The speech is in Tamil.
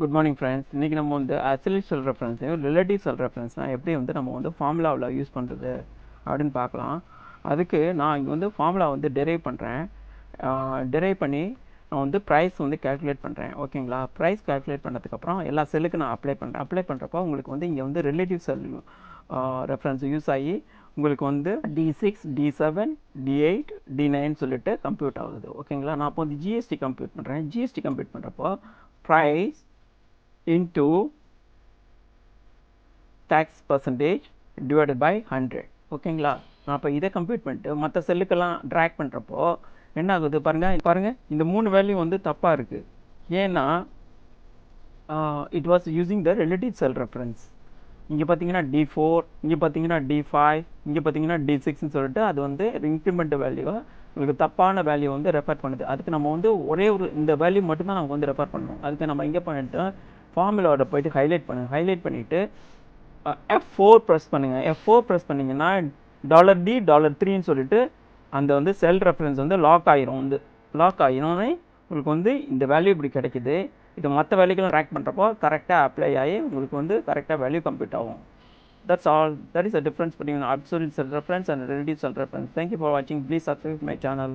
Good morning friends. இன்றைக்கி நம்ம வந்து அசலிட் செல் ரெஃபரன்ஸையும் ரிலேட்டிவ் செல் ரெஃபரன்ஸ்னால் எப்படி வந்து நம்ம வந்து ஃபார்முலாவில் யூஸ் பண்ணுறது அப்படின்னு பார்க்கலாம். அதுக்கு நான் இங்கே வந்து ஃபார்முலா வந்து டெரைவ் பண்ணுறேன். டெரைவ் பண்ணி நான் வந்து ப்ரைஸ் வந்து கேல்குலேட் பண்ணுறேன். ஓகேங்களா? ப்ரைஸ் கேல்குலேட் பண்ணதுக்கப்புறம் எல்லா செல்லுக்கு நான் அப்ளை பண்ணுறேன். அப்ளை பண்ணுறப்போ உங்களுக்கு வந்து இங்கே வந்து ரிலேட்டிவ் செல் ரெஃபரன்ஸ் யூஸ் ஆகி உங்களுக்கு வந்து D6 D7 D8 D9 சொல்லிட்டு கம்ப்யூட் ஆகுது. ஓகேங்களா? நான் இப்போ வந்து ஜிஎஸ்டி கம்ப்யூட் பண்ணுறேன். ஜிஎஸ்டி கம்ப்யூட் பண்ணுறப்போ price into tax percentage divided by 100. ஓகேங்களா? நான் இப்போ இதை கம்ப்யூட் பண்ணிட்டு மற்ற செல்லுக்கெல்லாம் ட்ராக் பண்ணுறப்போ என்ன ஆகுது பாருங்கள், இந்த 3 வேல்யூ வந்து தப்பாக இருக்குது. ஏன்னா it was using the relative sell reference. இங்கே பார்த்தீங்கன்னா D4, இங்கே பார்த்தீங்கன்னா D5, இங்கே பார்த்தீங்கன்னா D6ன்னு சொல்லிட்டு அது வந்து இன்க்ரிமெண்ட் வேல்யூவை உங்களுக்கு தப்பான வேல்யூ வந்து ரெஃபர் பண்ணுது. அதுக்கு நம்ம வந்து ஒரே ஒரு இந்த வேல்யூ மட்டும்தான் நம்ம வந்து ரெஃபர் பண்ணணும். அதுக்கு நம்ம இங்கே பண்ணிட்டு ஃபார்முலாவோட போய்ட்டு ஹைலைட் பண்ணிவிட்டு F4 ப்ரெஸ் பண்ணுங்கள். F4 ப்ரெஸ் பண்ணிங்கன்னா $D $3ன்னு சொல்லிட்டு அந்த வந்து செல் ரெஃபரன்ஸ் வந்து லாக் ஆகிரும். உங்களுக்கு வந்து இந்த வேல்யூ இப்படி கிடைக்குது. இது மற்ற வேல்யூக்கெல்லாம் ட்ராக் பண்ணுறப்போ கரெக்டாக அப்ளை ஆகி உங்களுக்கு வந்து கரெக்டாக வேல்யூ கம்ப்ளீட் ஆகும். That's all. That is the difference between absolute cell reference and relative cell reference. Thank you for watching. Please subscribe my channel.